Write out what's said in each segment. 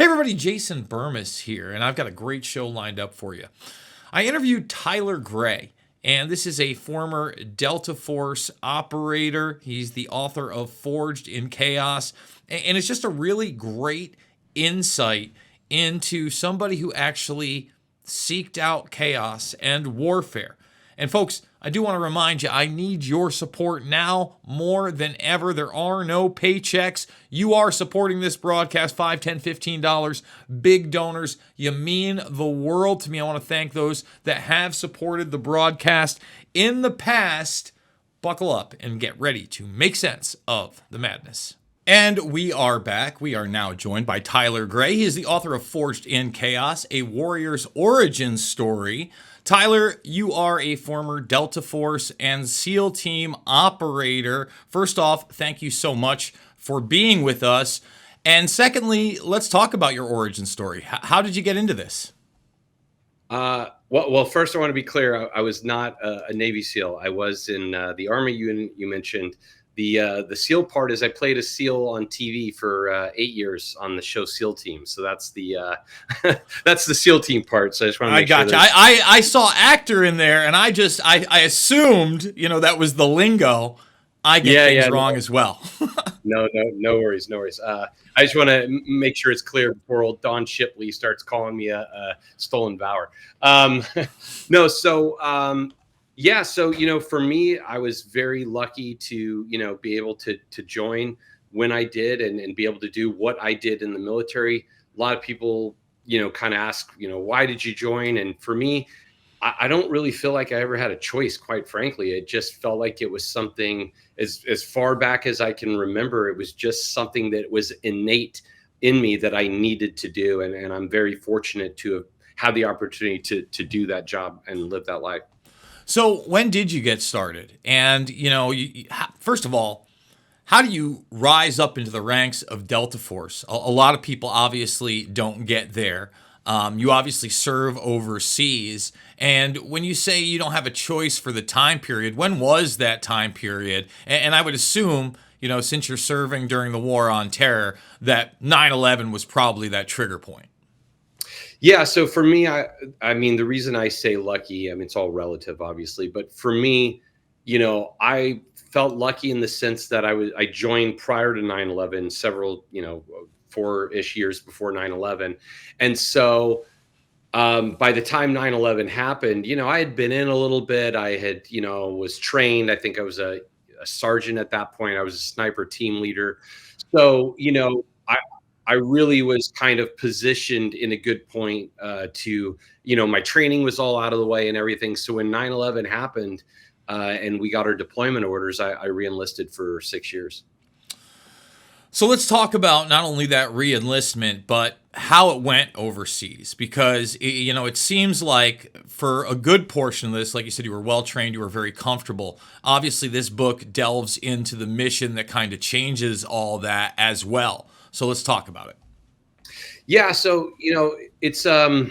Hey everybody, Jason Bermas here, and I've got a great show lined up for you. I interviewed Tyler Gray, and this is a former Delta Force operator. He's the author of Forged in Chaos, and it's just a really great insight into somebody who actually seeked out chaos and warfare. And folks, I do want to remind you, I need your support now more than ever. There are no paychecks. You are supporting this broadcast, $5, $10, $15. Big donors. You mean the world to me. I want to thank those that have supported the broadcast in the past. Buckle up and get ready to make sense of the madness. And we are back. We are now joined by Tyler Gray. He is the author of Forged in Chaos, a warrior's origin story. Tyler, you are a former Delta Force and SEAL team operator. First off, thank you so much for being with us. And secondly, let's talk about your origin story. How did you get into this? Well, first I want to be clear. I was not a Navy SEAL. I was in the Army unit you mentioned. The SEAL part is I played a SEAL on TV for 8 years on the show SEAL Team. So that's the that's the SEAL Team part. So I just want to make sure. I saw actor in there, and I assumed that was the lingo. I get things wrong as well. No worries. I just want to make sure it's clear before old Don Shipley starts calling me a stolen valor. Yeah, so for me, I was very lucky to be able to join when I did and be able to do what I did in the military. A lot of people kind of ask why did you join? And for me, I don't really feel like I ever had a choice, quite frankly. It just felt like it was something as far back as I can remember. It was just something that was innate in me that I needed to do, and I'm very fortunate to have had the opportunity to do that job and live that life. So when did you get started? And, first of all, how do you rise up into the ranks of Delta Force? A lot of people obviously don't get there. You obviously serve overseas. And when you say you don't have a choice for the time period, when was that time period? And I would assume, since you're serving during the War on Terror, that 9/11 was probably that trigger point. Yeah. So for me, I mean, the reason I say lucky, it's all relative, obviously, but for me, I felt lucky in the sense that I joined prior to 9/11, several, 4-ish years before 9/11. And so by the time 9/11 happened, I had been in a little bit. I had, was trained. I think I was a sergeant at that point. I was a sniper team leader. So, I really was kind of positioned in a good point to, my training was all out of the way and everything. So when 9/11 happened and we got our deployment orders, I re-enlisted for 6 years. So let's talk about not only that re-enlistment, but how it went overseas. Because, it seems like for a good portion of this, like you said, you were well-trained, you were very comfortable. Obviously, this book delves into the mission that kind of changes all that as well. So let's talk about it. Yeah. So, it's, I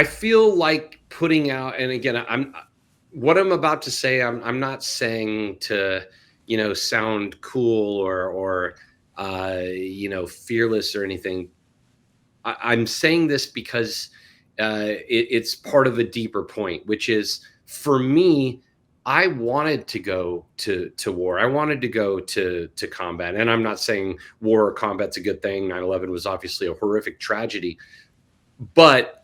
feel like putting out, and again, what I'm about to say, I'm not saying to, sound cool or fearless or anything. I'm saying this because it's part of a deeper point, which is for me, I wanted to go to war. I wanted to go to combat. And I'm not saying war or combat's a good thing. 9/11 was obviously a horrific tragedy. But,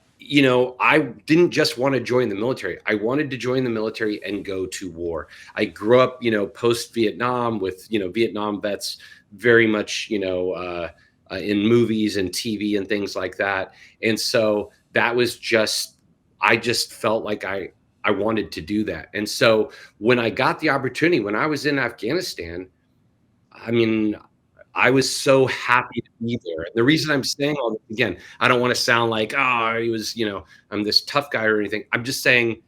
I didn't just want to join the military. I wanted to join the military and go to war. I grew up, post-Vietnam with, Vietnam vets very much, in movies and TV and things like that. And so that was I just felt like I wanted to do that. And so when I got the opportunity, when I was in Afghanistan, I was so happy to be there. The reason I'm saying all this, again, I don't want to sound like, he was, I'm this tough guy or anything. I'm just saying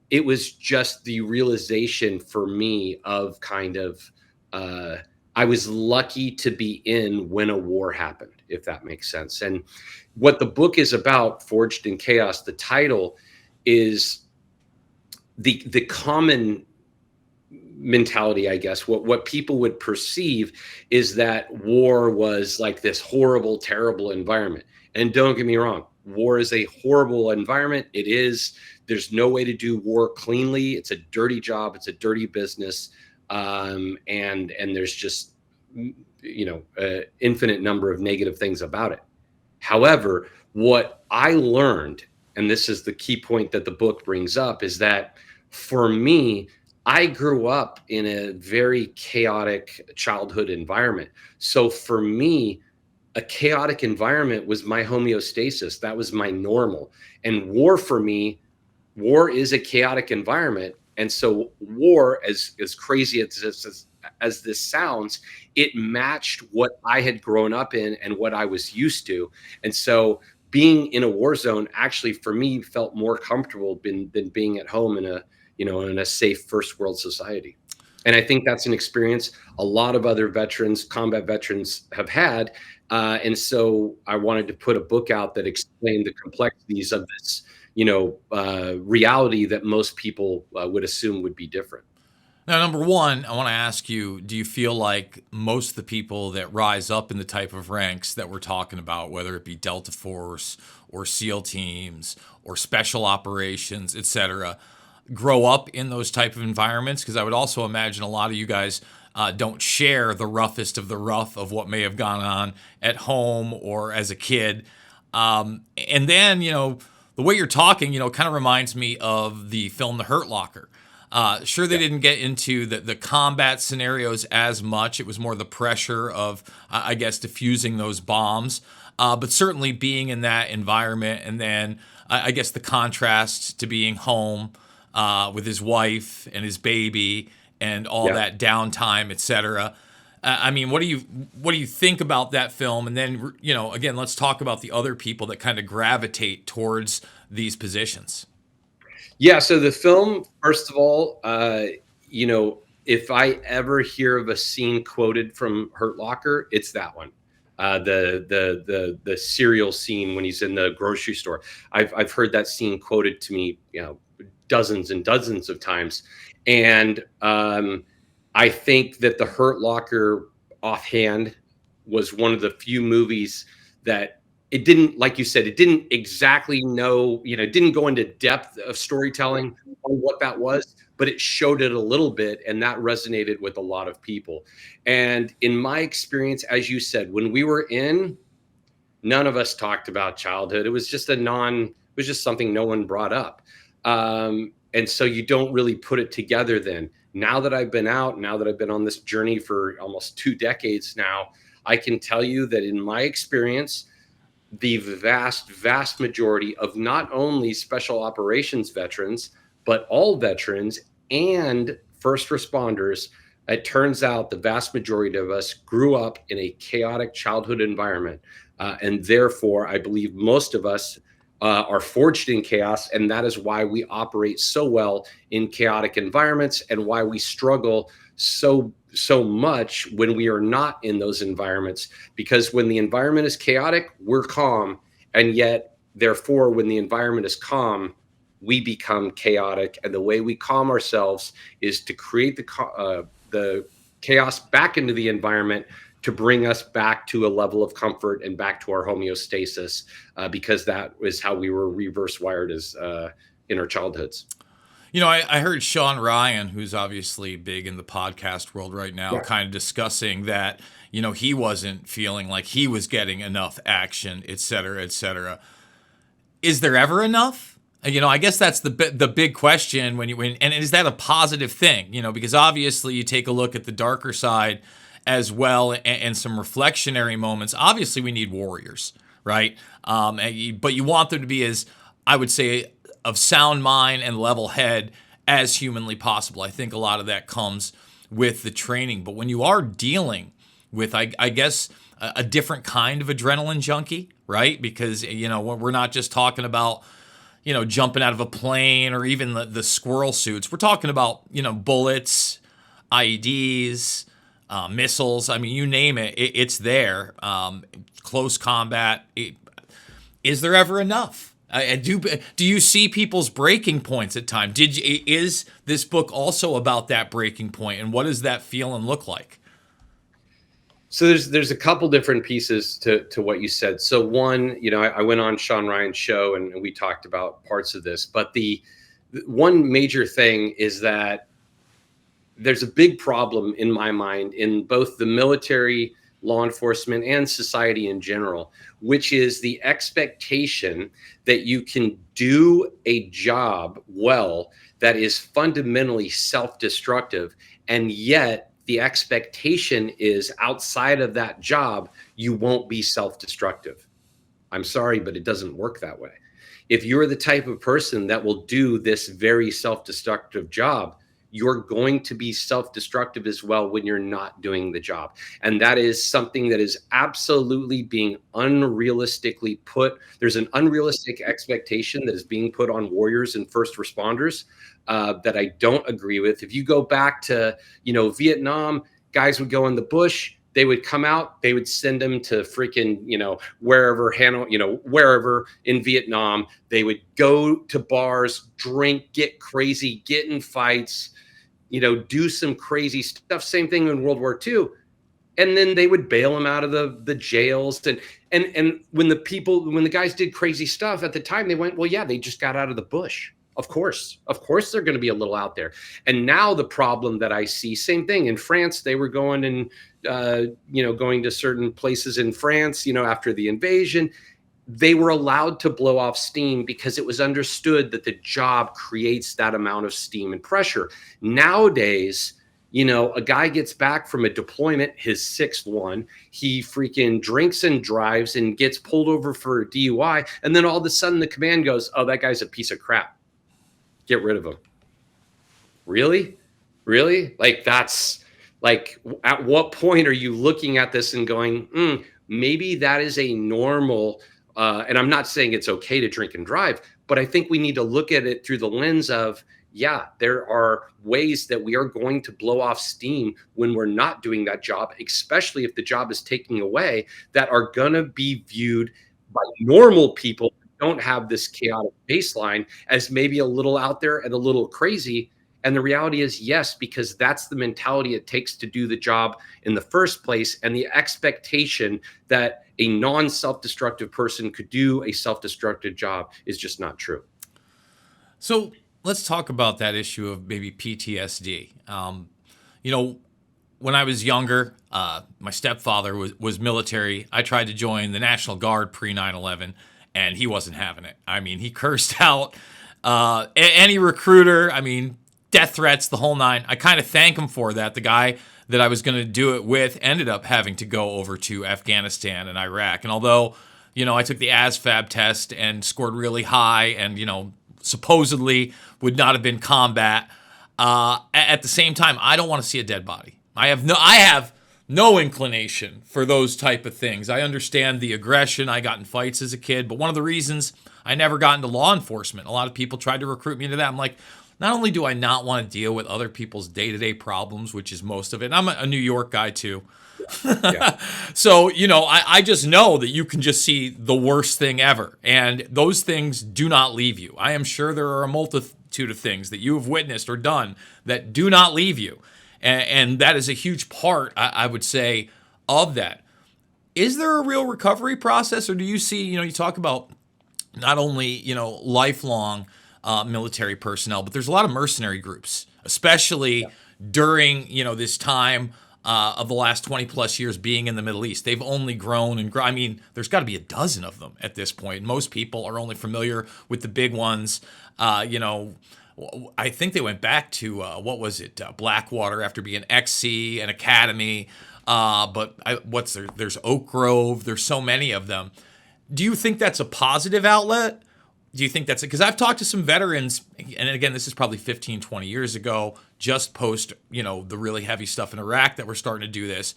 it was just the realization for me of kind of, I was lucky to be in when a war happened, if that makes sense. And what the book is about, Forged in Chaos, the title is the common mentality, I guess. What people would perceive is that war was like this horrible, terrible environment. And don't get me wrong, war is a horrible environment. It is. There's no way to do war cleanly. It's a dirty job. It's a dirty business, and there's just infinite number of negative things about it. However, what I learned, and this is the key point that the book brings up, is that for me, I grew up in a very chaotic childhood environment. So for me, a chaotic environment was my homeostasis. That was my normal. And war for me, war is a chaotic environment. And so war, as crazy as this sounds, it matched what I had grown up in and what I was used to. And so being in a war zone actually for me felt more comfortable than being at home in a safe first world society. And I think that's an experience a lot of other veterans, combat veterans, have had. And so I wanted to put a book out that explained the complexities of this, reality that most people would assume would be different. Now, number one, I want to ask you, do you feel like most of the people that rise up in the type of ranks that we're talking about, whether it be Delta Force or SEAL teams or special operations, etc., grow up in those type of environments? Because I would also imagine a lot of you guys don't share the roughest of the rough of what may have gone on at home or as a kid. And then, the way you're talking, kind of reminds me of the film The Hurt Locker. Sure, they didn't get into the combat scenarios as much. It was more the pressure of, I guess, diffusing those bombs. But certainly being in that environment, and then I guess the contrast to being home with his wife and his baby and all Yeah. that downtime, etc. I mean, what do you think about that film? And then, again, let's talk about the other people that kind of gravitate towards these positions. Yeah, so the film, first of all, if I ever hear of a scene quoted from Hurt Locker, it's that one. The cereal scene when he's in the grocery store. I've heard that scene quoted to me, dozens and dozens of times. And I think that the Hurt Locker offhand was one of the few movies that it didn't, like you said, it didn't exactly know, it didn't go into depth of storytelling on what that was, but it showed it a little bit, and that resonated with a lot of people. And in my experience, as you said, when we were in, none of us talked about childhood. It was just something no one brought up. And so you don't really put it together then. Now that I've been out, now that I've been on this journey for almost 2 decades now, I can tell you that in my experience, the vast, vast majority of not only special operations veterans, but all veterans and first responders, it turns out the vast majority of us grew up in a chaotic childhood environment. And therefore, I believe most of us are forged in chaos. And that is why we operate so well in chaotic environments, and why we struggle so much when we are not in those environments. Because when the environment is chaotic, we're calm. And yet, therefore, when the environment is calm, we become chaotic. And the way we calm ourselves is to create the chaos back into the environment, to bring us back to a level of comfort and back to our homeostasis, because that is how we were reverse wired as in our childhoods. I heard Sean Ryan, who's obviously big in the podcast world right now, Yeah. kind of discussing that, he wasn't feeling like he was getting enough action, et cetera, et cetera. Is there ever enough? I guess that's the big question and is that a positive thing? Because obviously you take a look at the darker side as well, and some reflectionary moments. Obviously we need warriors, right? But you want them to be, as I would say, of sound mind and level head as humanly possible. I think a lot of that comes with the training. But when you are dealing with, I guess, a different kind of adrenaline junkie, right? Because, we're not just talking about, jumping out of a plane or even the squirrel suits. We're talking about, bullets, IEDs, missiles. I mean, you name it, it's there. Close combat. Is there ever enough? I do. Do you see people's breaking points at time? Is this book also about that breaking point, and what does that feel and look like? So there's a couple different pieces to what you said. So one, I went on Sean Ryan's show and we talked about parts of this, but the one major thing is that there's a big problem in my mind in both the military, law enforcement, and society in general, which is the expectation that you can do a job well that is fundamentally self-destructive, and yet the expectation is outside of that job, you won't be self-destructive. I'm sorry, but it doesn't work that way. If you're the type of person that will do this very self-destructive job, you're going to be self-destructive as well when you're not doing the job. And that is something that is absolutely being unrealistically put. There's an unrealistic expectation that is being put on warriors and first responders that I don't agree with. If you go back to, Vietnam, guys would go in the bush, they would come out, they would send them to freaking, wherever, Hanoi, wherever in Vietnam. They would go to bars, drink, get crazy, get in fights, do some crazy stuff. Same thing in World War II. And then they would bail them out of the jails. And when the guys did crazy stuff at the time, they went, well, yeah, they just got out of the bush. Of course, they're going to be a little out there. And now the problem that I see, same thing in France, they were going and, going to certain places in France, after the invasion, they were allowed to blow off steam because it was understood that the job creates that amount of steam and pressure. Nowadays, a guy gets back from a deployment, his sixth one, he freaking drinks and drives and gets pulled over for a DUI. And then all of a sudden the command goes, oh, that guy's a piece of crap. Get rid of him. Really? Like, that's like, at what point are you looking at this and going, maybe that is a normal, and I'm not saying it's okay to drink and drive, but I think we need to look at it through the lens of, yeah, there are ways that we are going to blow off steam when we're not doing that job, especially if the job is taking away, that are going to be viewed by normal people who don't have this chaotic baseline as maybe a little out there and a little crazy. And the reality is, yes, because that's the mentality it takes to do the job in the first place. And the expectation that a non-self-destructive person could do a self-destructive job is just not true. So let's talk about that issue of maybe PTSD. When I was younger, my stepfather was military. I tried to join the National Guard pre 9/11, and he wasn't having it. I mean, he cursed out any recruiter. I mean, death threats, the whole nine. I kind of thank him for that. The guy that I was going to do it with ended up having to go over to Afghanistan and Iraq. And although, I took the ASVAB test and scored really high and, supposedly would not have been combat, at the same time, I don't want to see a dead body. I have no inclination for those type of things. I understand the aggression. I got in fights as a kid, but one of the reasons I never got into law enforcement, a lot of people tried to recruit me into that. I'm like, not only do I not want to deal with other people's day-to-day problems, which is most of it, and I'm a New York guy too. Yeah. So, I just know that you can just see the worst thing ever. And those things do not leave you. I am sure there are a multitude of things that you have witnessed or done that do not leave you. And that is a huge part, I would say, of that. Is there a real recovery process, or do you see, you talk about not only, lifelong military personnel, but there's a lot of mercenary groups, especially during, this time of the last 20 plus years being in the Middle East. They've only grown and grown. I mean, there's got to be a dozen of them at this point. Most people are only familiar with the big ones. I think they went back to, Blackwater after being XC and Academy. There's Oak Grove. There's so many of them. Do you think that's a positive outlet? Do you think that's it? Because I've talked to some veterans, and again, this is probably 15, 20 years ago, just post, the really heavy stuff in Iraq that we're starting to do this.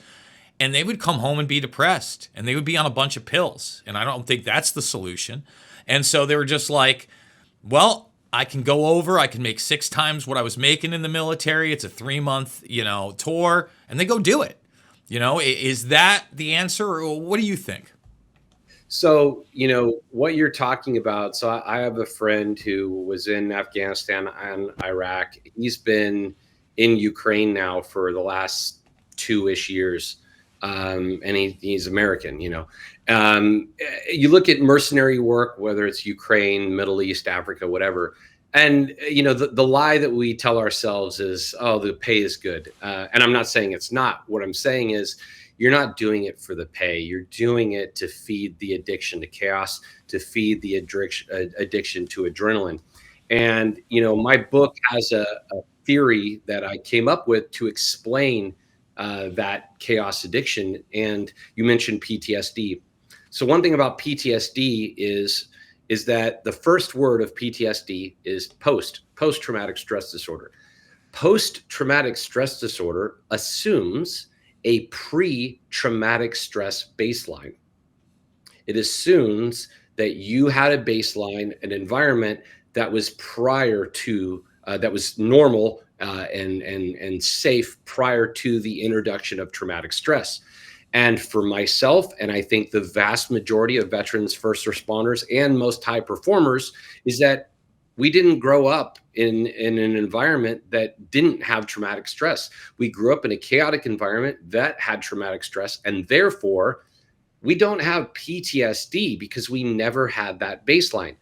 And they would come home and be depressed, and they would be on a bunch of pills. And I don't think that's the solution. And so they were just like, well, I can go over, I can make 6 times what I was making in the military. It's a 3-month, tour, and they go do it. Is that the answer, or what do you think? So, what you're talking about. So, I have a friend who was in Afghanistan and Iraq. He's been in Ukraine now for the last 2-ish years. And he's American, you look at mercenary work, whether it's Ukraine, Middle East, Africa, whatever. And, the lie that we tell ourselves is, oh, the pay is good. And I'm not saying it's not. What I'm saying is, you're not doing it for the pay. You're doing it to feed the addiction to chaos, to feed the addiction to adrenaline. And, my book has a theory that I came up with to explain that chaos addiction. And you mentioned PTSD. So one thing about PTSD is that the first word of PTSD is post-traumatic stress disorder. Post-traumatic stress disorder assumes a pre-traumatic stress baseline. It assumes that you had a baseline, an environment that was prior to that was normal and safe prior to the introduction of traumatic stress. And for myself, and I think the vast majority of veterans, first responders, and most high performers, is that we didn't grow up in an environment that didn't have traumatic stress. We grew up in a chaotic environment that had traumatic stress, and therefore we don't have PTSD because we never had that baseline.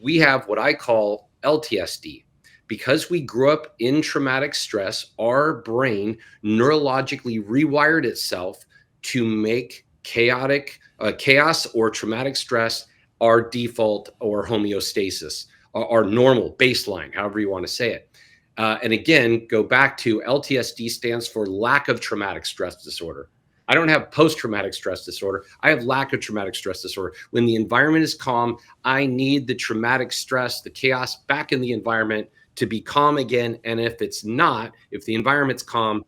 We have what I call LTSD. Because we grew up in traumatic stress, our brain neurologically rewired itself to make chaos or traumatic stress our default or homeostasis, our normal baseline, however you want to say it. And again, go back to LTSD stands for lack of traumatic stress disorder. I don't have post-traumatic stress disorder. I have lack of traumatic stress disorder. When the environment is calm, I need the traumatic stress, the chaos back in the environment to be calm again. And if it's not, if the environment's calm,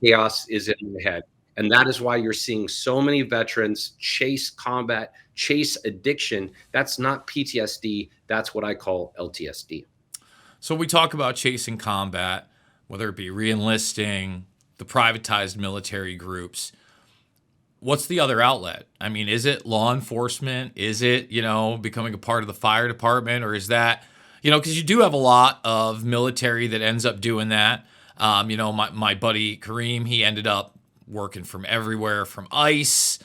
chaos is in the head. And that is why you're seeing so many veterans chase combat, chase addiction. That's not PTSD. That's what I call LTSD. So we talk about chasing combat, whether it be re-enlisting, the privatized military groups. What's the other outlet? I mean, is it law enforcement? Is it, becoming a part of the fire department? Or is that, because you do have a lot of military that ends up doing that. My buddy Kareem, he ended up working from everywhere from ICE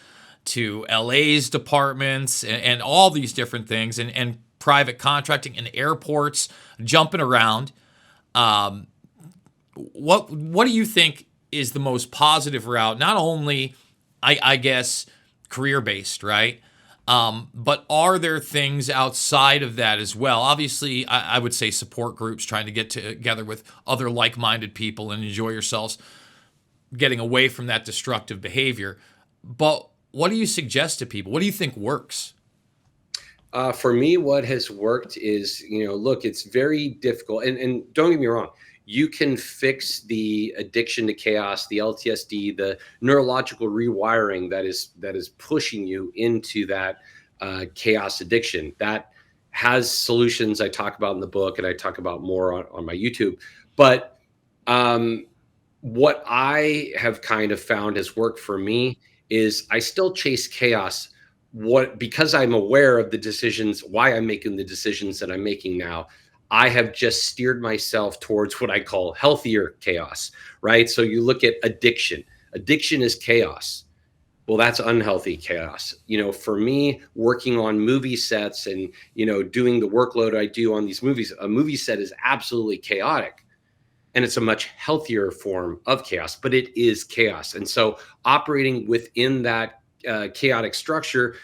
to LA's departments and all these different things and private contracting and airports, jumping around. What do you think is the most positive route? Not only, I guess, career-based, right? But are there things outside of that as well? Obviously, I would say support groups, trying to get together with other like-minded people and enjoy yourselves, getting away from that destructive behavior. But what do you suggest to people? What do you think works? For me, what has worked is, look, it's very difficult. And don't get me wrong, you can fix the addiction to chaos, the LTSD, the neurological rewiring that is pushing you into that chaos addiction. That has solutions I talk about in the book, and I talk about more on my YouTube. But what I have kind of found has worked for me is I still chase chaos because I'm aware of the decisions, why I'm making the decisions that I'm making now. I have just steered myself towards what I call healthier chaos, right? So you look at addiction. Addiction is chaos. Well, that's unhealthy chaos. For me, working on movie sets and, doing the workload I do on these movies, a movie set is absolutely chaotic. And it's a much healthier form of chaos, but it is chaos. And so operating within that chaotic structure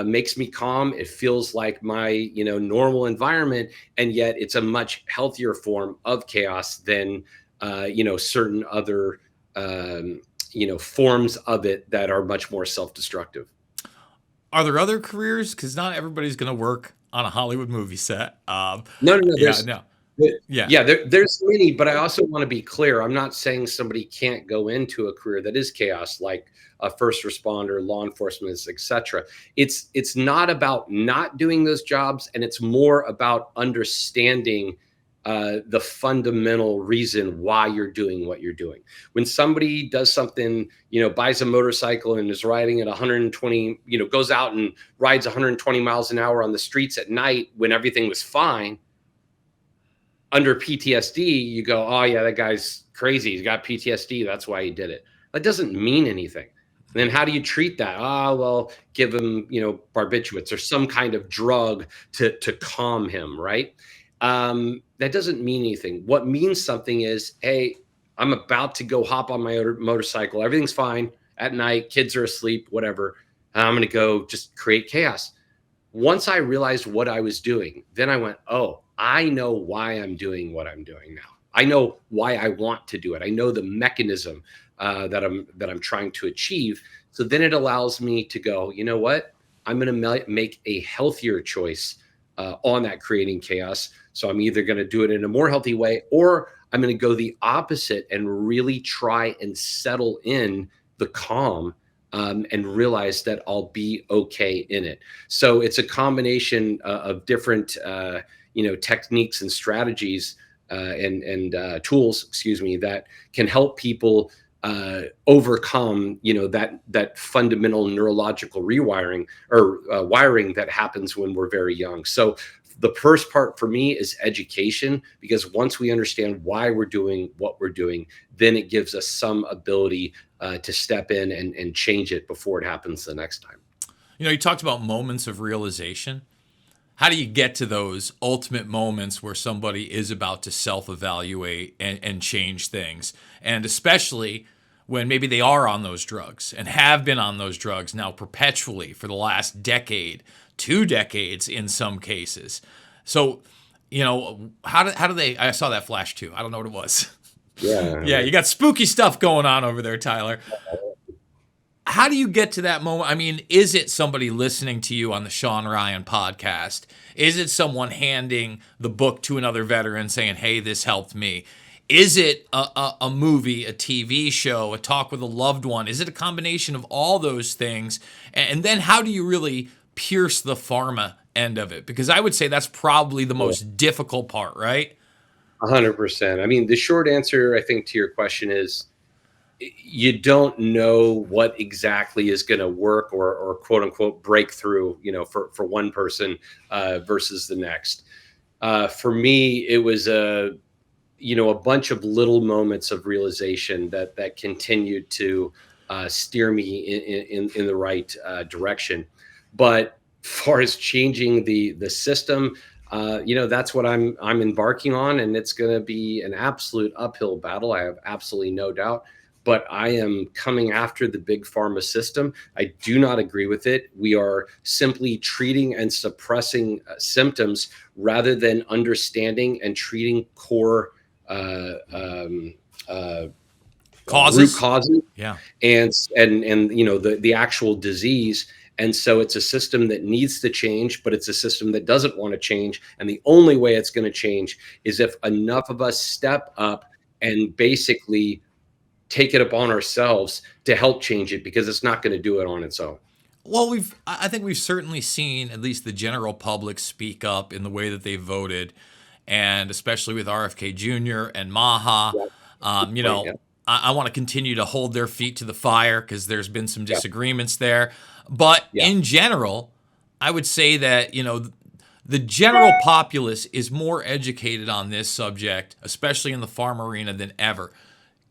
makes me calm. It feels like my, normal environment, and yet it's a much healthier form of chaos than, certain other, forms of it that are much more self-destructive. Are there other careers? Because not everybody's going to work on a Hollywood movie set. No. Yeah, no. Yeah. Yeah, there's many, but I also want to be clear. I'm not saying somebody can't go into a career that is chaos, like a first responder, law enforcement, etc. It's not about not doing those jobs, and it's more about understanding the fundamental reason why you're doing what you're doing. When somebody does something, buys a motorcycle and is riding at 120, goes out and rides 120 miles an hour on the streets at night when everything was fine, under PTSD, you go, oh yeah, that guy's crazy. He's got PTSD. That's why he did it. That doesn't mean anything. And then how do you treat that? Well, give him, barbiturates or some kind of drug to calm him, right? That doesn't mean anything. What means something is, hey, I'm about to go hop on my motorcycle. Everything's fine at night. Kids are asleep, whatever. I'm going to go just create chaos. Once I realized what I was doing, then I went, oh, I know why I'm doing what I'm doing now. I know why I want to do it. I know the mechanism that I'm trying to achieve. So then it allows me to go, you know what? I'm going to make a healthier choice on that creating chaos. So I'm either going to do it in a more healthy way, or I'm going to go the opposite and really try and settle in the calm and realize that I'll be okay in it. So it's a combination of different, techniques and strategies and tools, that can help people overcome, that fundamental neurological rewiring or wiring that happens when we're very young. So the first part for me is education, because once we understand why we're doing what we're doing, then it gives us some ability to step in and change it before it happens the next time. You talked about moments of realization. How do you get to those ultimate moments where somebody is about to self-evaluate and change things? And especially when maybe they are on those drugs and have been on those drugs now perpetually for the last decade, 2 decades in some cases. So, how do they, I saw that flash too. I don't know what it was. Yeah. Yeah, you got spooky stuff going on over there, Tyler. How do you get to that moment? I mean, is it somebody listening to you on the Sean Ryan podcast? Is it someone handing the book to another veteran saying, hey, this helped me? Is it a movie, a TV show, a talk with a loved one? Is it a combination of all those things? And then how do you really pierce the pharma end of it? Because I would say that's probably the most difficult part, right? 100%. I mean, the short answer, I think, to your question is you don't know what exactly is going to work or quote unquote breakthrough, for one person versus the next. For me, it was a bunch of little moments of realization that continued to steer me in the right direction. But as far as changing the system, that's what I'm embarking on, and it's going to be an absolute uphill battle. I have absolutely no doubt. But I am coming after the big pharma system. I do not agree with it. We are simply treating and suppressing symptoms rather than understanding and treating core causes. Root causes, yeah, and the actual disease. And so it's a system that needs to change, but it's a system that doesn't want to change. And the only way it's going to change is if enough of us step up and basically take it upon ourselves to help change it, because it's not going to do it on its own. Well, I think we've certainly seen at least the general public speak up in the way that they voted, and especially with RFK Jr. and Maha. Yeah. I want to continue to hold their feet to the fire because there's been some disagreements there. But in general, I would say that, the general populace is more educated on this subject, especially in the farm arena, than ever.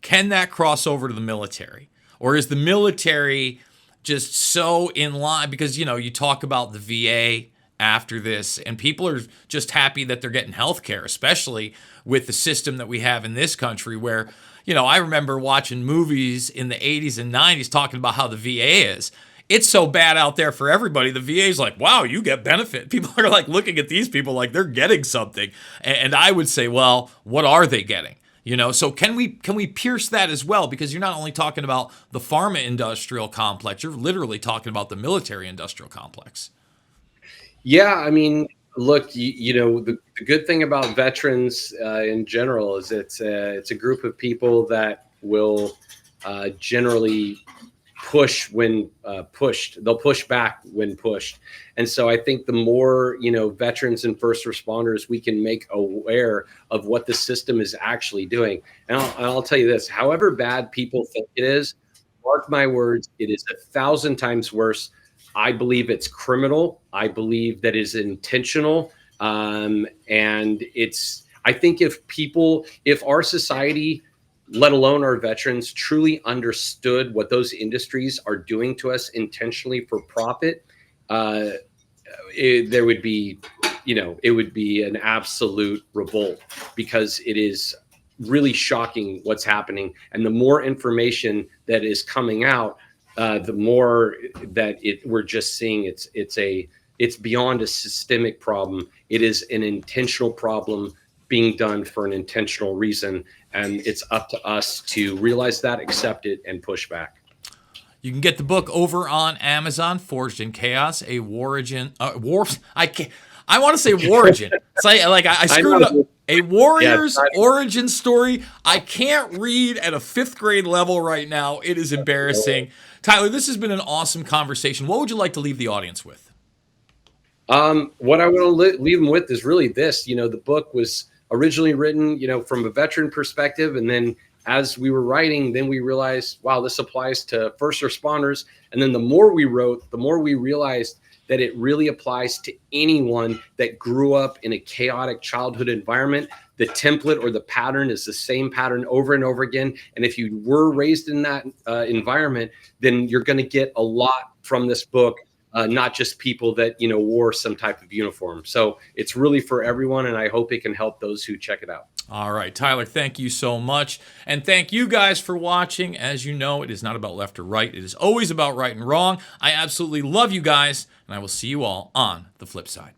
Can that cross over to the military? Or is the military just so in line? Because, you talk about the VA after this, and people are just happy that they're getting health care, especially with the system that we have in this country where, I remember watching movies in the 80s and 90s talking about how the VA is. It's so bad out there for everybody. The VA is like, wow, you get benefit. People are like looking at these people like they're getting something. And I would say, well, what are they getting? So can we pierce that as well? Because you're not only talking about the pharma industrial complex, you're literally talking about the military industrial complex. Yeah, I mean, look, the good thing about veterans in general is it's a group of people that will generally push when pushed. They'll push back when pushed. And so I think the more, veterans and first responders we can make aware of what the system is actually doing. And I'll tell you this, however bad people think it is, mark my words, it is 1,000 times worse. I believe it's criminal. I believe that is intentional. And I think if our society, let alone our veterans, truly understood what those industries are doing to us intentionally for profit, there would be, it would be an absolute revolt, because it is really shocking what's happening. And the more information that is coming out, the more that we're just seeing it's beyond a systemic problem. It is an intentional problem being done for an intentional reason. And it's up to us to realize that, accept it, and push back. You can get the book over on Amazon, Forged in Chaos, a Warorigin. I want to say Warorigin. It's like I screwed it up. A warrior's origin story. I can't read at a 5th grade level right now. It is embarrassing. Tyler, this has been an awesome conversation. What would you like to leave the audience with? What I want to leave them with is really this. The book was originally written, from a veteran perspective, and then as we were writing, then we realized, wow, this applies to first responders. And then the more we wrote, the more we realized that it really applies to anyone that grew up in a chaotic childhood environment. The template or the pattern is the same pattern over and over again. And if you were raised in that environment, then you're going to get a lot from this book. Not just people that, wore some type of uniform. So it's really for everyone, and I hope it can help those who check it out. All right, Tyler, thank you so much. And thank you guys for watching. As you know, it is not about left or right. It is always about right and wrong. I absolutely love you guys, and I will see you all on the flip side.